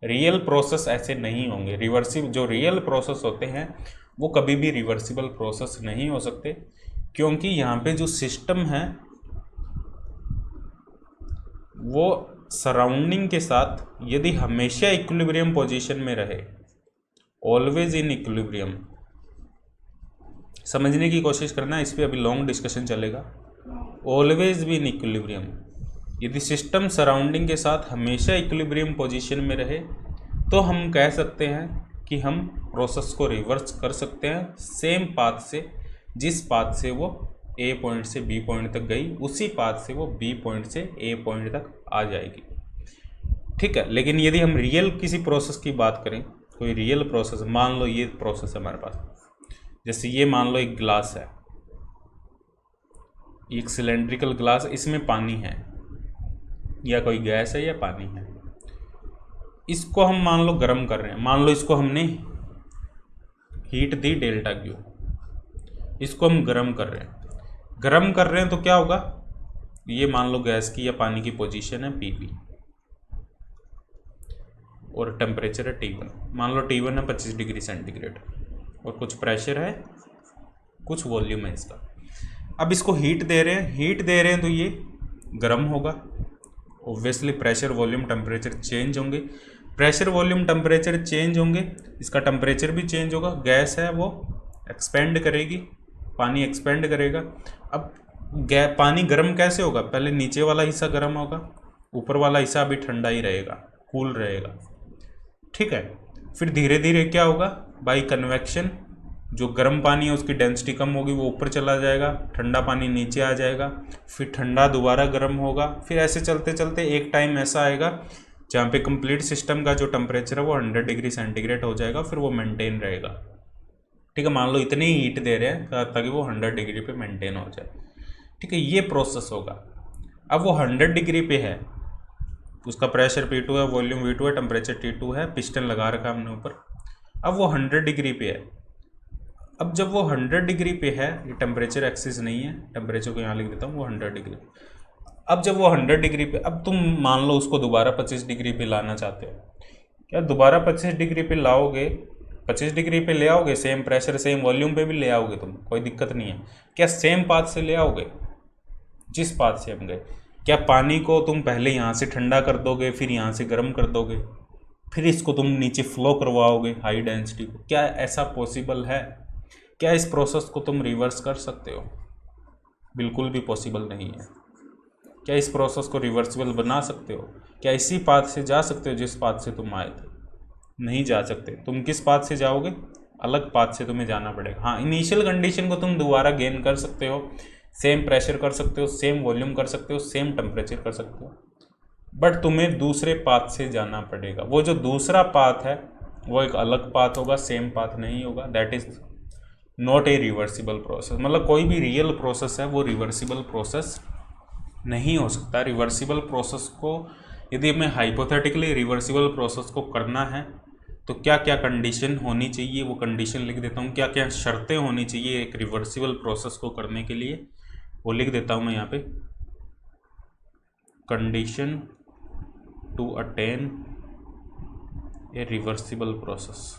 रियल प्रोसेस ऐसे नहीं होंगे। रिवर्सिबल, जो रियल प्रोसेस होते हैं वो कभी भी रिवर्सिबल प्रोसेस नहीं हो सकते, क्योंकि यहाँ पे जो सिस्टम है वो सराउंडिंग के साथ यदि हमेशा इक्विलिब्रियम पोजीशन में रहे, ऑलवेज इन इक्विलिब्रियम, समझने की कोशिश करना, इस पर अभी लॉन्ग डिस्कशन चलेगा। ऑलवेज बी इन इक्विलिब्रियम, यदि सिस्टम सराउंडिंग के साथ हमेशा इक्विलिब्रियम पोजीशन में रहे तो हम कह सकते हैं कि हम प्रोसेस को रिवर्स कर सकते हैं सेम पाथ से, जिस पाथ से वो A पॉइंट से B पॉइंट तक गई उसी पाथ से वो B पॉइंट से A पॉइंट तक आ जाएगी। ठीक है, लेकिन यदि हम रियल किसी प्रोसेस की बात करें, कोई रियल प्रोसेस, मान लो ये प्रोसेस है हमारे पास, जैसे ये मान लो एक ग्लास है, एक सिलेंड्रिकल ग्लास, इसमें पानी है, या कोई गैस है या पानी है। इसको हम मान लो गर्म कर रहे हैं, मान लो इसको हमने हीट दी डेल्टा क्यू, इसको हम गर्म कर रहे हैं। गर्म कर रहे हैं तो क्या होगा, ये मान लो गैस की या पानी की पोजीशन है पीपी और टेम्परेचर है T1, मान लो T1 है 25 डिग्री सेंटीग्रेड और कुछ प्रेशर है, कुछ वॉल्यूम है इसका। अब इसको हीट दे रहे हैं, हीट दे रहे हैं तो ये गर्म होगा। Obviously pressure volume temperature change होंगे, प्रेशर वॉल्यूम टेम्परेचर चेंज होंगे, इसका टेम्परेचर भी चेंज होगा। गैस है वो एक्सपेंड करेगी, पानी एक्सपेंड करेगा। अब पानी गर्म कैसे होगा, पहले नीचे वाला हिस्सा गर्म होगा, ऊपर वाला हिस्सा अभी ठंडा ही रहेगा, कूल रहेगा, ठीक है। फिर धीरे धीरे क्या होगा, बाई कन्वेक्शन जो गर्म पानी है उसकी डेंसिटी कम होगी, वो ऊपर चला जाएगा, ठंडा पानी नीचे आ जाएगा, फिर ठंडा दोबारा गर्म होगा। फिर ऐसे चलते चलते एक टाइम ऐसा आएगा जहाँ पे कंप्लीट सिस्टम का जो टेम्परेचर है वो 100 डिग्री सेंटीग्रेड हो जाएगा, फिर वो मेंटेन रहेगा, ठीक है। मान लो इतनी हीट दे रहे हैं ताकि वो 100 डिग्री पे मेंटेन हो जाए, ठीक है। ये प्रोसेस होगा। अब वो 100 डिग्री पे है, उसका प्रेशर P2 है, वॉल्यूम V2 है, टेम्परेचर T2 है, पिस्टन लगा रखा हमने ऊपर। अब वो 100 डिग्री पे है। अब जब वो 100 डिग्री पे है, ये टेम्परेचर एक्सिस नहीं है, टेम्परेचर को यहाँ लिख देता हूँ, वो 100 डिग्री। अब जब वो 100 डिग्री पे, अब तुम मान लो उसको दोबारा 25 डिग्री पे लाना चाहते हो, क्या दोबारा 25 डिग्री पे लाओगे, 25 डिग्री पे ले आओगे, सेम प्रेशर सेम वॉल्यूम पे भी ले आओगे तुम, कोई दिक्कत नहीं है। क्या सेम पाथ से ले आओगे जिस पाथ से हम गए? क्या पानी को तुम पहले यहाँ से ठंडा कर दोगे, फिर यहाँ से गर्म कर दोगे, फिर इसको तुम नीचे फ्लो करवाओगे हाई डेंसिटी को? क्या ऐसा पॉसिबल है? क्या इस प्रोसेस को तुम रिवर्स कर सकते हो? बिल्कुल भी पॉसिबल नहीं है। क्या इस प्रोसेस को रिवर्सिबल बना सकते हो? क्या इसी पाथ से जा सकते हो जिस पाथ से तुम आए थे? नहीं जा सकते। तुम किस पाथ से जाओगे? अलग पाथ से तुम्हें जाना पड़ेगा। हाँ, इनिशियल कंडीशन को तुम दोबारा गेन कर सकते हो, सेम प्रेशर कर सकते हो, सेम वॉल्यूम कर सकते हो, सेम टेम्परेचर कर सकते हो, बट तुम्हें दूसरे पाथ से जाना पड़ेगा। वो जो दूसरा पाथ है वो एक अलग पाथ होगा, सेम पाथ नहीं होगा। That is not a reversible process. मतलब कोई भी रियल प्रोसेस है वो रिवर्सिबल प्रोसेस नहीं हो सकता। रिवर्सिबल प्रोसेस को यदि हमें हाइपोथेटिकली रिवर्सिबल प्रोसेस को करना है तो क्या क्या कंडीशन होनी चाहिए, वो कंडीशन लिख देता हूँ। क्या क्या शर्तें होनी चाहिए एक रिवर्सिबल प्रोसेस को करने के लिए, वो लिख देता हूँ मैं यहाँ पे। Condition to attain a reversible process.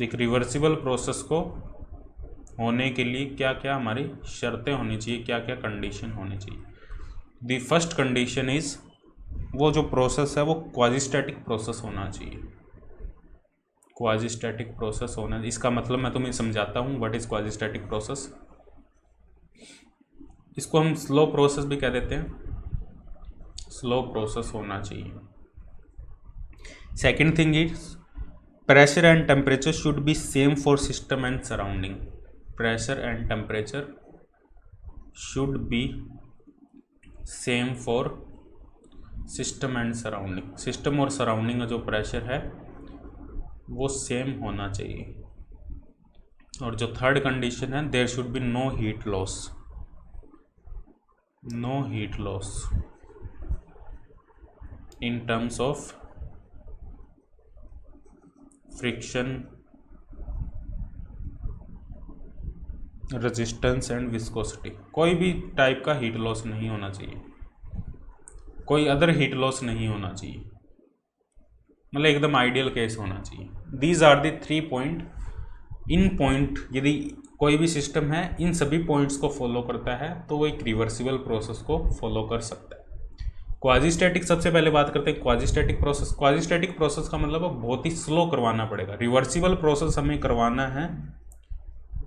एक रिवर्सिबल प्रोसेस को होने के लिए क्या क्या हमारी शर्तें होनी चाहिए, क्या क्या कंडीशन होनी चाहिए। द फर्स्ट कंडीशन इज, वो जो प्रोसेस है वो क्वाजीस्टैटिक प्रोसेस होना चाहिए। क्वाजीस्टैटिक प्रोसेस होना, इसका मतलब मैं तुम्हें समझाता हूँ व्हाट इज क्वाजीस्टैटिक प्रोसेस। इसको हम स्लो प्रोसेस भी कह देते हैं। स्लो प्रोसेस होना चाहिए। Second thing is, pressure and temperature should be same for system and surrounding. Pressure and temperature should be same for system and surrounding. System और surrounding का जो प्रेशर है वो सेम होना चाहिए। और जो थर्ड कंडीशन है, there should be no heat loss. No heat loss in terms of friction, resistance and viscosity। कोई भी टाइप का हीट लॉस नहीं होना चाहिए, कोई अदर हीट लॉस नहीं होना चाहिए, मतलब एकदम आइडियल केस होना चाहिए। These are the 3 point. इन पॉइंट यदि कोई भी सिस्टम है इन सभी पॉइंट्स को फॉलो करता है तो वो एक रिवर्सिबल प्रोसेस को फॉलो कर सकता है। क्वाजीस्टैटिक, सबसे पहले बात करते हैं क्वाजीस्टैटिक प्रोसेस। क्वाजीस्टैटिक प्रोसेस का मतलब बहुत ही स्लो करवाना पड़ेगा। रिवर्सिबल प्रोसेस हमें करवाना है।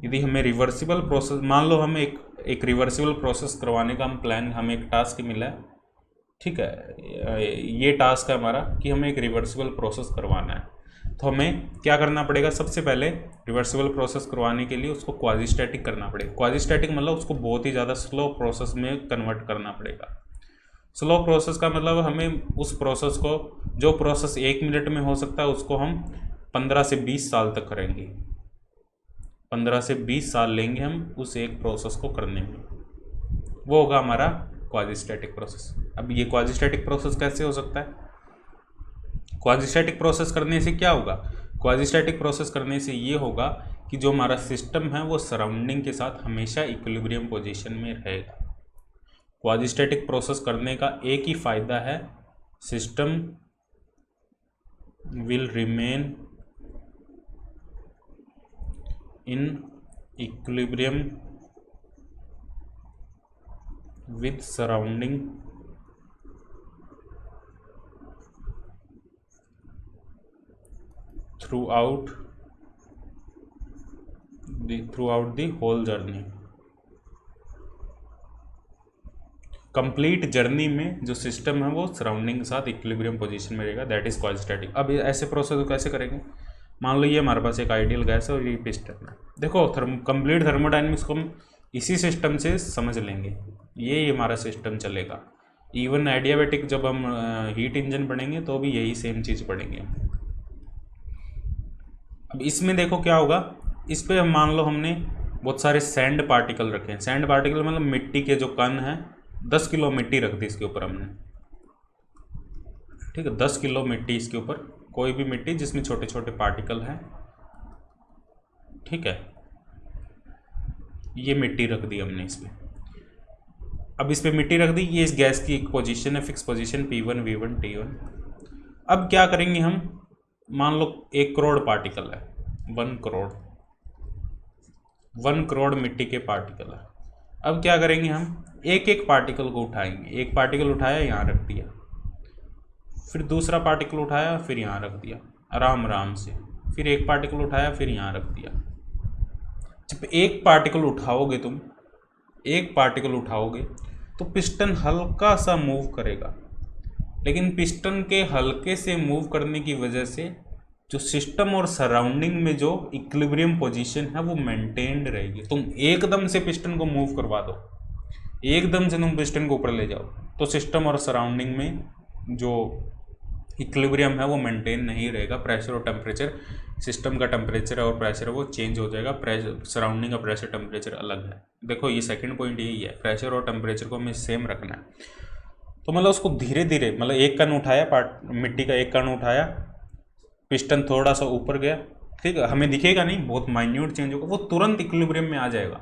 यदि हमें रिवर्सिबल प्रोसेस, मान लो हमें एक रिवर्सिबल प्रोसेस करवाने का हम प्लान, हमें एक टास्क मिला है, ठीक है, ये टास्क है हमारा कि हमें एक रिवर्सिबल प्रोसेस करवाना है। तो हमें क्या करना पड़ेगा? सबसे पहले रिवर्सिबल प्रोसेस करवाने के लिए उसको क्वाजीस्टैटिक करना पड़ेगा। क्वाजीस्टैटिक मतलब उसको बहुत ही ज़्यादा स्लो प्रोसेस में कन्वर्ट करना पड़ेगा। स्लो प्रोसेस का मतलब हमें उस प्रोसेस को, जो प्रोसेस 1 मिनट में हो सकता है उसको हम 15 से 20 साल तक करेंगे। 15 से 20 साल लेंगे हम उस एक प्रोसेस को करने में। वो होगा हमारा क्वाजीस्टैटिक प्रोसेस। अब ये क्वाजीस्टैटिक प्रोसेस कैसे हो सकता है? क्वाजीस्टैटिक प्रोसेस करने से क्या होगा, क्वाजीस्टैटिक प्रोसेस करने से ये होगा कि जो हमारा सिस्टम है वो सराउंडिंग के साथ हमेशा इक्विलिब्रियम पोजीशन में रहेगा। क्वाजीस्टैटिक प्रोसेस करने का एक ही फायदा है, system will remain in equilibrium with surrounding throughout the whole journey। Complete journey में जो सिस्टम है वो सराउंडिंग के साथ इक्विलिब्रियम पोजीशन में रहेगा, दैट इज क्वाजीस्टैटिक। अब ऐसे प्रोसेस को कैसे करेंगे, मान लो ये हमारे पास एक आइडियल गैस है और ये पिस्टन है। देखो कंप्लीट थर्मोडायनेमिक्स को हम इसी सिस्टम से समझ लेंगे, ये हमारा सिस्टम चलेगा। इवन एडियाबैटिक जब हम हीट इंजन पढ़ेंगे तो भी यही सेम चीज़ पढ़ेंगे। अब इसमें देखो क्या होगा, इस पे मान लो हमने बहुत सारे सैंड पार्टिकल रखे हैं। सैंड पार्टिकल मतलब मिट्टी के जो कण हैं, 10 किलो मिट्टी रख दी इसके ऊपर हमने, ठीक है, 10 किलो मिट्टी इसके ऊपर, कोई भी मिट्टी जिसमें छोटे छोटे पार्टिकल हैं, ठीक है, ये मिट्टी रख दी हमने इस पर। अब इस पर मिट्टी रख दी, ये इस गैस की एक पोजीशन है, fix position P1 V1 T1। अब क्या करेंगे हम, मान लो 1 करोड़ पार्टिकल है, 1 करोड़ मिट्टी के पार्टिकल है। अब क्या करेंगे हम, एक एक पार्टिकल को उठाएंगे। एक पार्टिकल उठाया, यहाँ रख दिया, फिर दूसरा पार्टिकल उठाया, फिर यहाँ रख दिया, आराम आराम से, फिर एक पार्टिकल उठाया, फिर यहाँ रख दिया। जब एक पार्टिकल उठाओगे तुम, एक पार्टिकल उठाओगे तो पिस्टन हल्का सा मूव करेगा, लेकिन पिस्टन के हल्के से मूव करने की वजह से जो सिस्टम और सराउंडिंग में जो इक्विलिब्रियम पोजीशन है वो मेंटेन्ड रहेगी। तुम एकदम से पिस्टन को मूव करवा दो, एकदम से तुम पिस्टन को ऊपर ले जाओ, तो सिस्टम और सराउंडिंग में जो इक्विलिब्रियम है वो मेंटेन नहीं रहेगा। प्रेशर और टेम्परेचर, सिस्टम का टेम्परेचर और प्रेशर वो चेंज हो जाएगा, प्रेशर सराउंडिंग का प्रेशर टेम्परेचर अलग है। देखो ये सेकंड पॉइंट यही है, प्रेशर और टेम्परेचर को हमें सेम रखना है। तो मतलब उसको धीरे धीरे, मतलब एक कण उठाया, मिट्टी का एक कण उठाया, पिस्टन थोड़ा सा ऊपर गया, ठीक है, हमें दिखेगा नहीं, बहुत माइन्यूट चेंज होगा, वो तुरंत इक्विलिब्रियम में आ जाएगा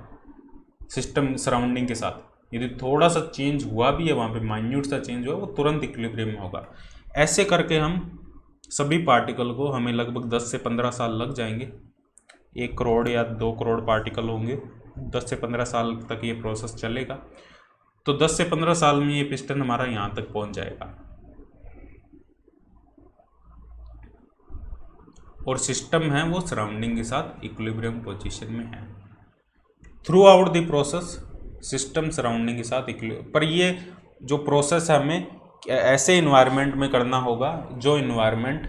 सिस्टम सराउंडिंग के साथ। यदि थोड़ा सा चेंज हुआ भी है, वहाँ पे माइन्यूट सा चेंज हुआ, वो तुरंत इक्विलिब्रियम में होगा। ऐसे करके हम सभी पार्टिकल को, हमें लगभग 10 से 15 साल लग जाएंगे। 1 करोड़ या 2 करोड़ पार्टिकल होंगे, 10 से 15 साल तक ये प्रोसेस चलेगा। तो 10 से 15 साल में ये पिस्टन हमारा यहाँ तक पहुँच जाएगा और सिस्टम है वो सराउंडिंग के साथ इक्विलिब्रियम पोजीशन में है। Through out the process system surrounding के साथ इक्विलिब्रियम, पर ये जो प्रोसेस है हमें ऐसे इन्वायरमेंट में करना होगा जो इन्वायरमेंट,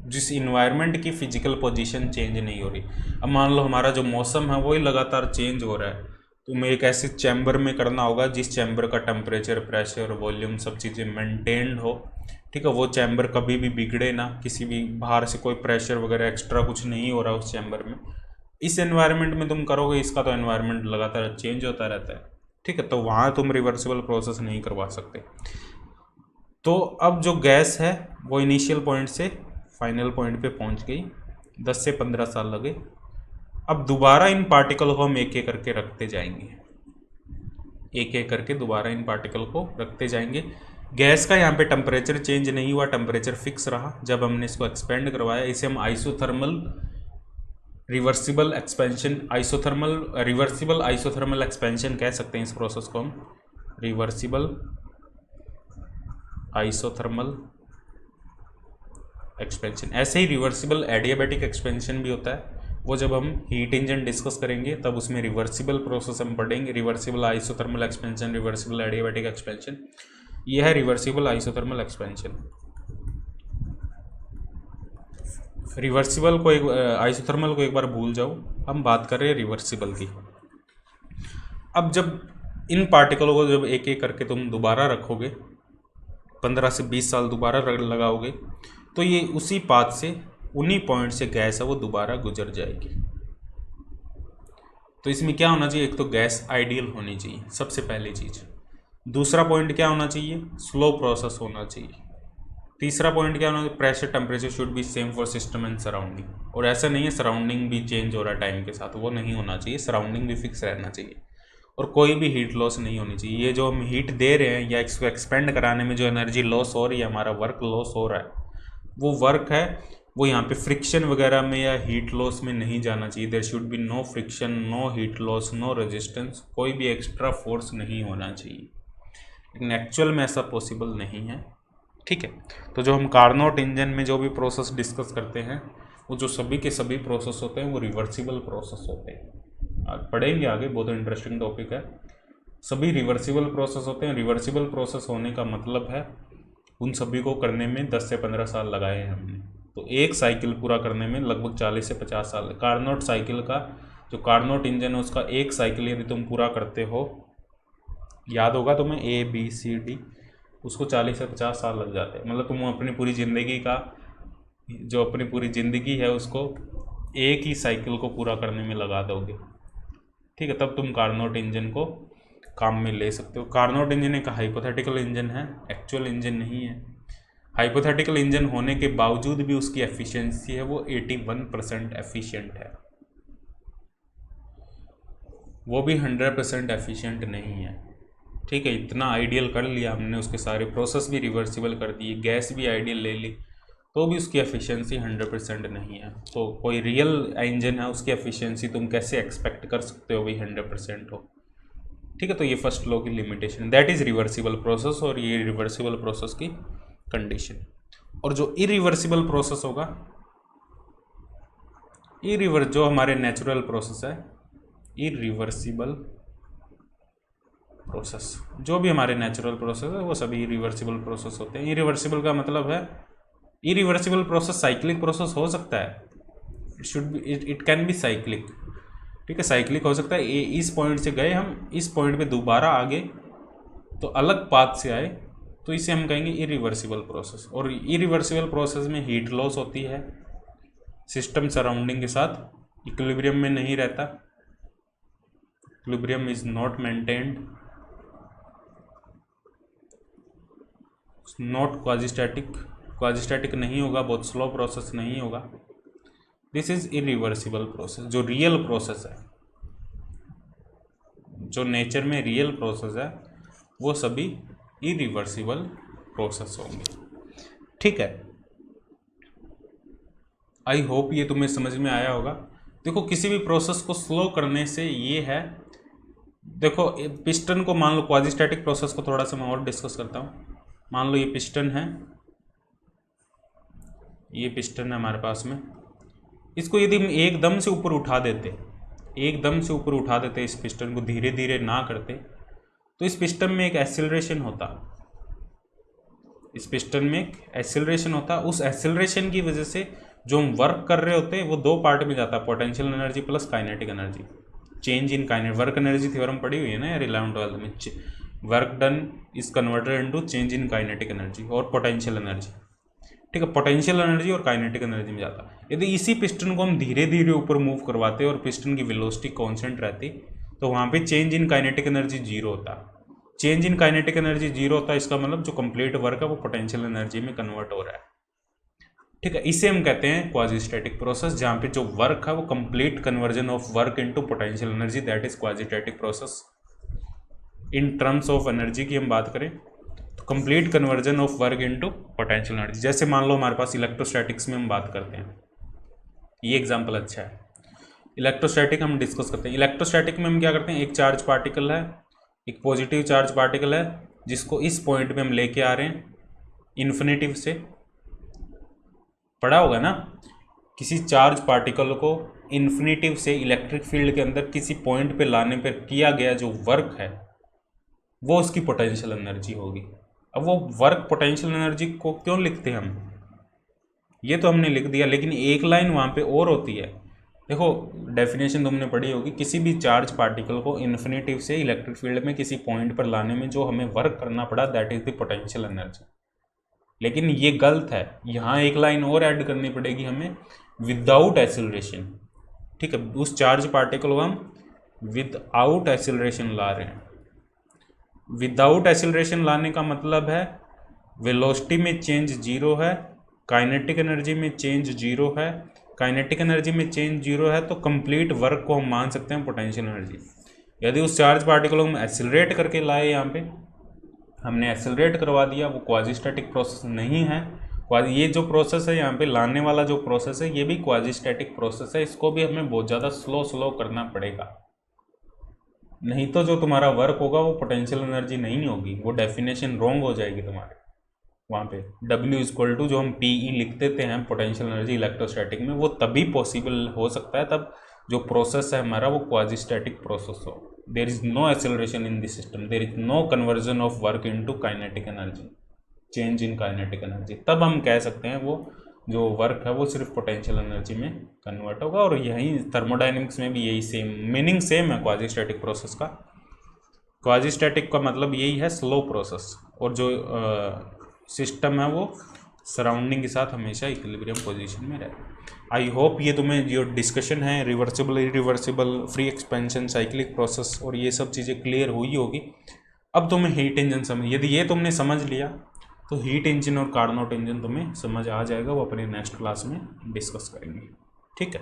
जिस इन्वायरमेंट की फिजिकल पोजीशन चेंज नहीं हो रही। अब मान लो हमारा जो मौसम है वही लगातार चेंज हो रहा है, तो हमें एक ऐसे चैम्बर में करना होगा जिस चैम्बर का टेम्परेचर, प्रेशर, वॉल्यूम सब चीज़ें मेंटेन्ड हो, ठीक है, वो चैम्बर कभी भी बिगड़े ना, किसी भी बाहर से कोई प्रेशर वगैरह एक्स्ट्रा कुछ नहीं हो रहा उस चैम्बर में। इस एनवायरनमेंट में तुम करोगे, इसका तो एनवायरनमेंट लगातार चेंज होता रहता है, ठीक है, तो वहाँ तुम रिवर्सिबल प्रोसेस नहीं करवा सकते। तो अब जो गैस है वो इनिशियल पॉइंट से फाइनल पॉइंट पे पहुँच गई, 10 से 15 साल लगे। अब दोबारा इन पार्टिकल को हम एक एक करके रखते जाएंगे, एक एक करके दोबारा इन पार्टिकल को रखते जाएंगे। गैस का यहाँ पे टेम्परेचर चेंज नहीं हुआ, टेम्परेचर फिक्स रहा। जब हमने इसको एक्सपेंड करवाया, इसे हम isothermal reversible expansion, reversible isothermal expansion कह सकते हैं। इस प्रोसेस को हम रिवर्सिबल आइसोथर्मल एक्सपेंशन, ऐसे ही रिवर्सिबल एडियाबैटिक एक्सपेंशन भी होता है, वो जब हम हीट इंजन डिस्कस करेंगे तब उसमें रिवर्सिबल प्रोसेस हम पढ़ेंगे। Reversible isothermal expansion, reversible adiabatic expansion, यह है रिवर्सिबल आइसोथर्मल एक्सपेंशन। रिवर्सिबल को एक, आइसोथर्मल को एक बार भूल जाओ, हम बात कर रहे हैं रिवर्सिबल की। अब जब इन पार्टिकलों को जब एक एक करके तुम दोबारा रखोगे, 15 से 20 साल दोबारा लगाओगे, तो ये उसी पाथ से, उन्हीं पॉइंट से गैस है वो दोबारा गुजर जाएगी। तो इसमें क्या होना चाहिए, एक तो गैस आइडियल होनी चाहिए सबसे पहली चीज़। दूसरा पॉइंट क्या होना चाहिए, स्लो प्रोसेस होना चाहिए, तीसरा पॉइंट क्या होना, pressure temperature should be same for system and surrounding. और ऐसा नहीं है सराउंडिंग भी चेंज हो रहा है टाइम के साथ, वो नहीं होना चाहिए, सराउंडिंग भी फिक्स रहना चाहिए और कोई भी हीट लॉस नहीं होनी चाहिए। ये जो हम हीट दे रहे हैं या इसको एक्सपेंड कराने में जो एनर्जी लॉस हो रही है, हमारा वर्क लॉस हो रहा है, वो वर्क है वो यहाँ पे फ्रिक्शन वगैरह में या हीट लॉस में नहीं जाना चाहिए। There should be no friction, no heat loss, no resistance, कोई भी एक्स्ट्रा फोर्स नहीं होना चाहिए, लेकिन एक्चुअल में ऐसा पॉसिबल नहीं है। ठीक है, तो जो हम कार्नोट इंजन में जो भी प्रोसेस डिस्कस करते हैं वो जो सभी के सभी प्रोसेस होते हैं वो रिवर्सिबल प्रोसेस होते हैं। आज पढ़ेंगे आगे, बहुत इंटरेस्टिंग टॉपिक है। सभी रिवर्सिबल प्रोसेस होते हैं। रिवर्सिबल प्रोसेस होने का मतलब है उन सभी को करने में 10 से 15 साल लगाए हैं हमने, तो एक साइकिल पूरा करने में लगभग 40 से 50 साल। कार्नोट साइकिल का जो कार्नोट इंजन है उसका एक साइकिल यदि तुम पूरा करते हो, याद होगा तुम्हें ABCD, उसको 40 से 50 साल लग जाते हैं। मतलब तुम अपनी पूरी ज़िंदगी का जो अपनी पूरी ज़िंदगी है उसको एक ही साइकिल को पूरा करने में लगा दोगे। ठीक है, तब तुम कार्नोट इंजन को काम में ले सकते हो। कार्नोट इंजन एक हाइपोथेटिकल इंजन है, एक्चुअल इंजन नहीं है। हाइपोथेटिकल इंजन होने के बावजूद भी उसकी एफिशिएंसी है वो 81% एफिशिएंट है, वो भी 100% एफिशिएंट नहीं है। ठीक है, इतना आइडियल कर लिया हमने, उसके सारे प्रोसेस भी रिवर्सिबल कर दिए, गैस भी आइडियल ले ली, तो भी उसकी एफिशिएंसी 100% नहीं है। तो कोई रियल इंजन है उसकी एफिशिएंसी तुम कैसे एक्सपेक्ट कर सकते हो भाई 100% हो। ठीक है, तो ये फर्स्ट लॉ की limitation, that is reversible process, और ये रिवर्सिबल प्रोसेस की कंडीशन। और जो इरिवर्सिबल प्रोसेस होगा, जो हमारे नेचुरल प्रोसेस है, इरिवर्सिबल प्रोसेस, जो भी हमारे नेचुरल प्रोसेस है वो सभी इरिवर्सिबल प्रोसेस होते हैं। इरिवर्सिबल का मतलब है इरिवर्सिबल प्रोसेस साइक्लिक प्रोसेस हो सकता है, इट कैन बी साइक्लिक। ठीक है, साइक्लिक हो सकता है, इस पॉइंट से गए हम, इस पॉइंट पे दोबारा आगे तो अलग पाथ से आए, तो इसे हम कहेंगे इरिवर्सिबल प्रोसेस। और इरिवर्सिबल प्रोसेस में हीट लॉस होती है, सिस्टम सराउंडिंग के साथ इक्विलिब्रियम में नहीं रहता, equilibrium is not maintained, not quasistatic नहीं होगा, बहुत स्लो प्रोसेस नहीं होगा। This is irreversible process. जो रियल प्रोसेस है, जो नेचर में रियल प्रोसेस है, वो सभी इरिवर्सिबल प्रोसेस होंगे। ठीक है, आई होप ये तुम्हें समझ में आया होगा। देखो, किसी भी प्रोसेस को स्लो करने से ये है, देखो पिस्टन को मान लो, क्वाजिस्टैटिक प्रोसेस को थोड़ा सा मैं और डिस्कस करता हूँ। मान लो ये पिस्टन है, ये पिस्टन है हमारे पास में, इसको यदि हम एकदम से ऊपर उठा देते, एकदम से ऊपर उठा देते, इस पिस्टन को धीरे धीरे ना करते, तो इस पिस्टन में एक एक्सेलरेशन होता, इस पिस्टन में एक एक्सेलरेशन होता। उस एक्सेलरेशन की वजह से जो हम वर्क कर रहे होते हैं वो दो पार्ट में जाता है, potential energy plus kinetic energy. Change in kinetic, work energy theorem पढ़ी हुई है ना यार 11th-12th में, work done is converted into change in kinetic energy और पोटेंशियल एनर्जी। ठीक है, पोटेंशियल एनर्जी और काइनेटिक एनर्जी में जाता है। यदि इसी पिस्टन को हम धीरे धीरे ऊपर मूव करवाते और पिस्टन की वेलोसिटी कांस्टेंट रहती, तो वहाँ पे change in kinetic energy zero होता। Change in kinetic energy zero होता है, इसका मतलब जो कंप्लीट वर्क है वो पोटेंशियल एनर्जी में कन्वर्ट हो रहा है। ठीक है, इसे हम कहते हैं क्वाजिस्टैटिक प्रोसेस, जहाँ पे जो वर्क है वो complete conversion of work into potential energy, that is quasistatic process. In terms of energy की हम बात करें तो complete conversion of work into potential energy. जैसे मान लो हमारे पास इलेक्ट्रोस्टैटिक्स में हम बात करते हैं, ये एग्जांपल अच्छा है। इलेक्ट्रोस्टैटिक हम डिस्कस करते हैं। इलेक्ट्रोस्टैटिक में हम क्या करते हैं, एक चार्ज पार्टिकल है, एक पॉजिटिव चार्ज पार्टिकल है, जिसको इस पॉइंट पे हम लेके आ रहे हैं इन्फिनिटिव से, पढ़ा होगा ना, किसी चार्ज पार्टिकल को इन्फिनिटिव से इलेक्ट्रिक फील्ड के अंदर किसी पॉइंट पे लाने पर किया गया जो वर्क है वो उसकी पोटेंशियल एनर्जी होगी। अब वो वर्क पोटेंशियल एनर्जी को क्यों लिखते हैं हम, ये तो हमने लिख दिया, लेकिन एक लाइन वहाँ पे और होती है। देखो डेफिनेशन तुमने पढ़ी होगी, किसी भी चार्ज पार्टिकल को इन्फिनिटिव से इलेक्ट्रिक फील्ड में किसी पॉइंट पर लाने में जो हमें वर्क करना पड़ा, that is the potential energy. लेकिन ये गलत है, यहाँ एक लाइन और ऐड करनी पड़ेगी हमें, विदाउट एक्सेलरेशन। ठीक है, उस चार्ज पार्टिकल को हम विदाउट एक्सेलरेशन ला रहे हैं। विदाउट एक्सेलरेशन लाने का मतलब है वेलोसिटी में चेंज जीरो है, काइनेटिक एनर्जी में चेंज जीरो है, काइनेटिक एनर्जी में चेंज जीरो है, तो कंप्लीट वर्क को हम मान सकते हैं पोटेंशियल एनर्जी। यदि उस चार्ज पार्टिकल को हम एक्सेलरेट करके लाए, यहाँ पे हमने एक्सेलरेट करवा दिया, वो क्वाजीस्टैटिक प्रोसेस नहीं है। ये जो प्रोसेस है यहाँ पे लाने वाला जो प्रोसेस है, ये भी क्वाजीस्टैटिक प्रोसेस है, इसको भी हमें बहुत ज़्यादा स्लो करना पड़ेगा, नहीं तो जो तुम्हारा वर्क होगा वो पोटेंशियल एनर्जी नहीं होगी, वो डेफिनेशन रॉन्ग हो जाएगी तुम्हारे वहाँ पे। W इक्वल टू जो हम PE लिख देते हैं पोटेंशियल एनर्जी इलेक्ट्रोस्टैटिक में, वो तभी पॉसिबल हो सकता है तब जो प्रोसेस है हमारा वो क्वाजीस्टैटिक प्रोसेस हो। There is no acceleration in this system, there is no conversion of work into kinetic energy, change in kinetic energy, तब हम कह सकते हैं वो जो वर्क है वो सिर्फ पोटेंशियल एनर्जी में कन्वर्ट होगा। और यही थर्मोडाइनमिक्स में भी यही सेम मीनिंग सेम है क्वाजीस्टैटिक प्रोसेस का। क्वाजीस्टैटिक का मतलब यही है स्लो प्रोसेस, और जो सिस्टम है वो सराउंडिंग के साथ हमेशा इक्विलिब्रियम पोजीशन में रहे। आई होप ये तुम्हें जो डिस्कशन है reversible irreversible free expansion cyclic process और ये सब चीज़ें क्लियर हुई होगी। अब तुम्हें हीट इंजन समझ, यदि ये तुमने समझ लिया तो हीट इंजन और कार्नोट इंजन तुम्हें समझ आ जाएगा, वो अपने नेक्स्ट क्लास में डिस्कस करेंगे। ठीक है।